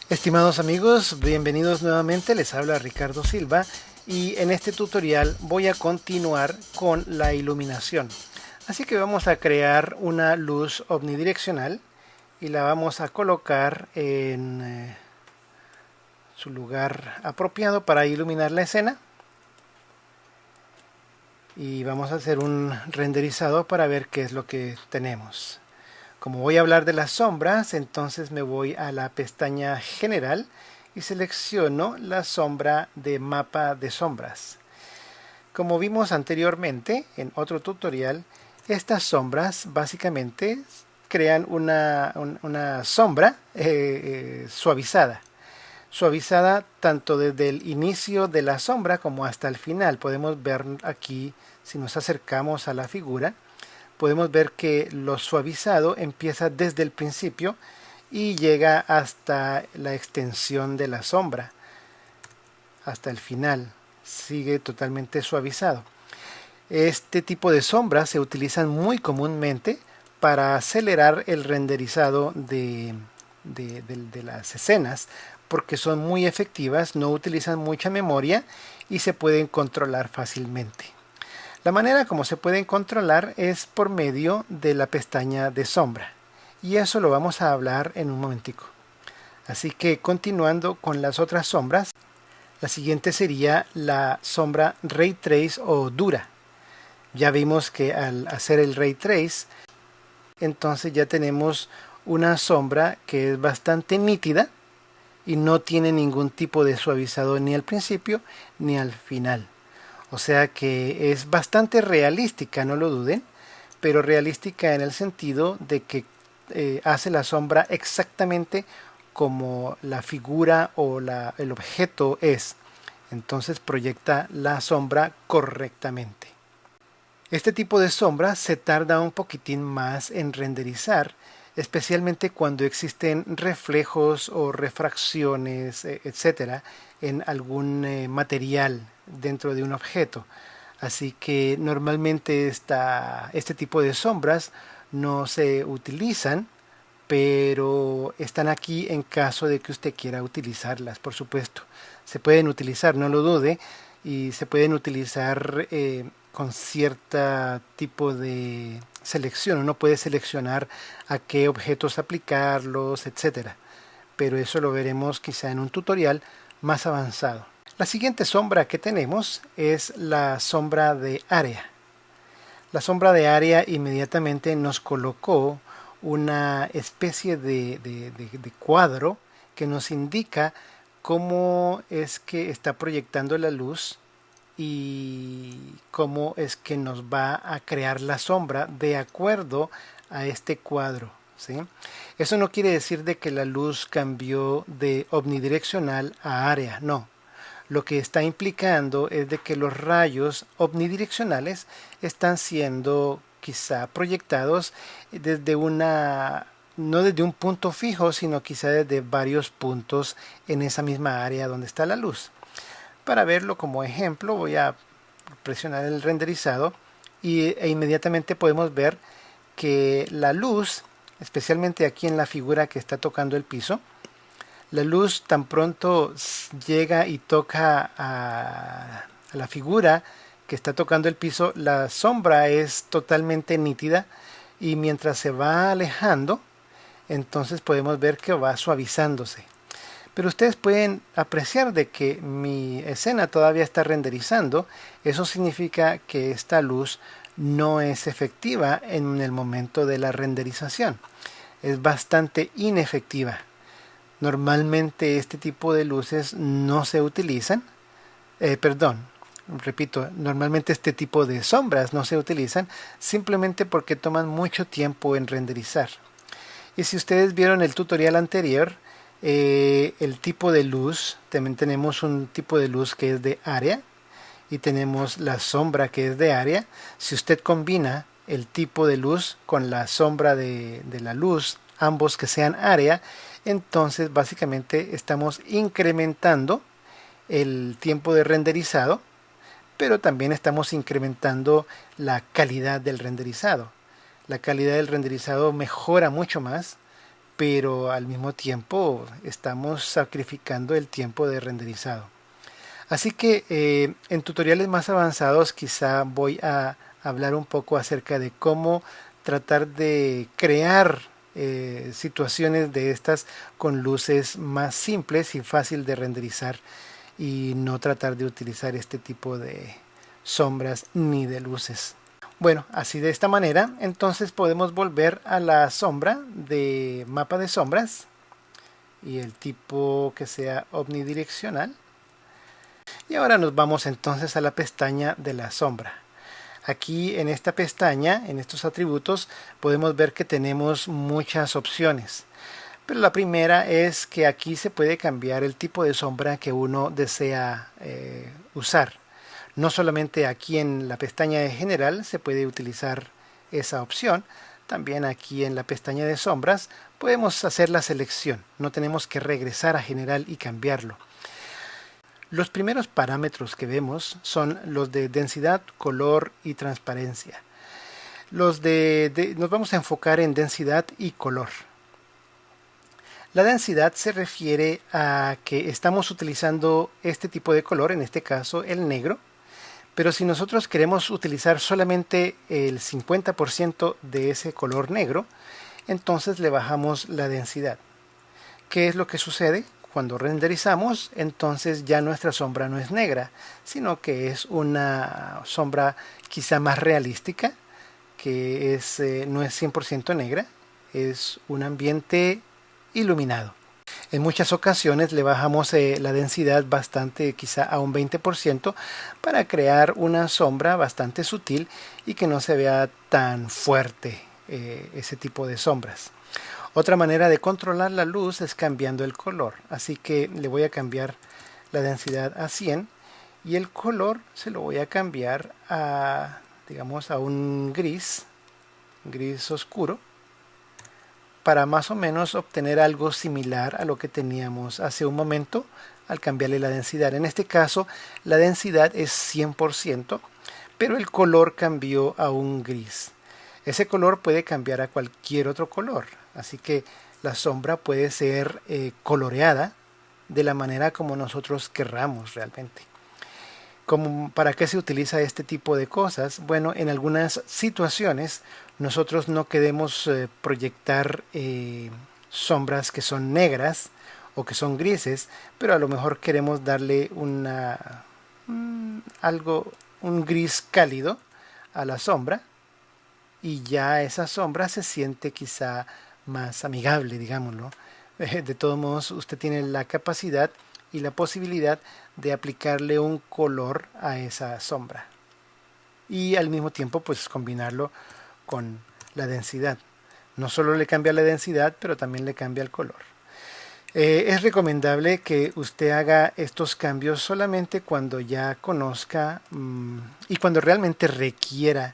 Estimados amigos, bienvenidos nuevamente, les habla Ricardo Silva y en este tutorial voy a continuar con la iluminación. Así que vamos a crear una luz omnidireccional y la vamos a colocar en su lugar apropiado para iluminar la escena. Y vamos a hacer un renderizado para ver qué es lo que tenemos. Como voy a hablar de las sombras, entonces me voy a la pestaña General y selecciono la sombra de mapa de sombras. Como vimos anteriormente en otro tutorial, estas sombras básicamente crean una sombra suavizada. Suavizada tanto desde el inicio de la sombra como hasta el final. Podemos ver aquí, si nos acercamos a la figura, podemos ver que lo suavizado empieza desde el principio y llega hasta la extensión de la sombra, hasta el final, sigue totalmente suavizado. Este tipo de sombras se utilizan muy comúnmente para acelerar el renderizado de las escenas, porque son muy efectivas, no utilizan mucha memoria y se pueden controlar fácilmente. La manera como se pueden controlar es por medio de la pestaña de sombra, y eso lo vamos a hablar en un momentico. Así que continuando con las otras sombras, la siguiente sería la sombra Ray Trace o dura. Ya vimos que al hacer el Ray Trace, entonces ya tenemos una sombra que es bastante nítida y no tiene ningún tipo de suavizado ni al principio ni al final. O sea que es bastante realística, no lo duden, pero realística en el sentido de que hace la sombra exactamente como la figura o el objeto es. Entonces proyecta la sombra correctamente. Este tipo de sombra se tarda un poquitín más en renderizar, especialmente cuando existen reflejos o refracciones, etcétera, en algún material dentro de un objeto. Así que normalmente este tipo de sombras no se utilizan, pero están aquí en caso de que usted quiera utilizarlas, por supuesto. Se pueden utilizar, no lo dude, y se pueden utilizar con cierto tipo de selección. Uno puede seleccionar a qué objetos aplicarlos, etcétera. Pero eso lo veremos quizá en un tutorial más avanzado. La siguiente sombra que tenemos es la sombra de área. La sombra de área inmediatamente nos colocó una especie de cuadro que nos indica cómo es que está proyectando la luz y cómo es que nos va a crear la sombra de acuerdo a este cuadro, ¿sí? Eso no quiere decir de que la luz cambió de omnidireccional a área, no. Lo que está implicando es de que los rayos omnidireccionales están siendo quizá proyectados desde no desde un punto fijo, sino quizá desde varios puntos en esa misma área donde está la luz. Para verlo como ejemplo, voy a presionar el renderizado e inmediatamente podemos ver que la luz, especialmente aquí en la figura que está tocando el piso, la luz tan pronto llega y toca a la figura que está tocando el piso, la sombra es totalmente nítida y mientras se va alejando, entonces podemos ver que va suavizándose. Pero ustedes pueden apreciar de que mi escena todavía está renderizando. Eso significa que esta luz no es efectiva en el momento de la renderización. Es bastante inefectiva. Normalmente este tipo de luces no se utilizan. Normalmente este tipo de sombras no se utilizan simplemente porque toman mucho tiempo en renderizar. Y si ustedes vieron el tutorial anterior, el tipo de luz, también tenemos un tipo de luz que es de área y tenemos la sombra que es de área. Si usted combina el tipo de luz con la sombra de la luz, ambos que sean área, entonces básicamente estamos incrementando el tiempo de renderizado, pero también estamos incrementando la calidad del renderizado. La calidad del renderizado mejora mucho más, pero al mismo tiempo estamos sacrificando el tiempo de renderizado. Así que en tutoriales más avanzados quizá voy a hablar un poco acerca de cómo tratar de crear situaciones de estas con luces más simples y fácil de renderizar, y no tratar de utilizar este tipo de sombras ni de luces. Bueno, así de esta manera entonces podemos volver a la sombra de mapa de sombras y el tipo que sea omnidireccional. Y ahora nos vamos entonces a la pestaña de la sombra. Aquí en esta pestaña, en estos atributos, podemos ver que tenemos muchas opciones. Pero la primera es que aquí se puede cambiar el tipo de sombra que uno desea usar. No solamente aquí en la pestaña de general se puede utilizar esa opción, también aquí en la pestaña de sombras podemos hacer la selección. No tenemos que regresar a general y cambiarlo. Los primeros parámetros que vemos son los de densidad, color y transparencia. Nos vamos a enfocar en densidad y color. La densidad se refiere a que estamos utilizando este tipo de color, en este caso el negro, pero si nosotros queremos utilizar solamente el 50% de ese color negro, entonces le bajamos la densidad. ¿Qué es lo que sucede? Cuando renderizamos, entonces ya nuestra sombra no es negra, sino que es una sombra quizá más realística, que no es 100% negra, es un ambiente iluminado. En muchas ocasiones le bajamos la densidad bastante, quizá a un 20%, para crear una sombra bastante sutil y que no se vea tan fuerte ese tipo de sombras. Otra manera de controlar la luz es cambiando el color, así que le voy a cambiar la densidad a 100 y el color se lo voy a cambiar a, digamos, a un gris oscuro, para más o menos obtener algo similar a lo que teníamos hace un momento al cambiarle la densidad. En este caso la densidad es 100%, pero el color cambió a un gris. Ese color puede cambiar a cualquier otro color, así que la sombra puede ser coloreada de la manera como nosotros querramos realmente. ¿Para qué se utiliza este tipo de cosas? Bueno, en algunas situaciones nosotros no queremos proyectar sombras que son negras o que son grises, pero a lo mejor queremos darle un gris cálido a la sombra, y ya esa sombra se siente quizá más amigable, digámoslo. De todos modos, usted tiene la capacidad y la posibilidad de aplicarle un color a esa sombra y al mismo tiempo pues combinarlo con la densidad. No solo le cambia la densidad, pero también le cambia el color. Es recomendable que usted haga estos cambios solamente cuando ya conozca y cuando realmente requiera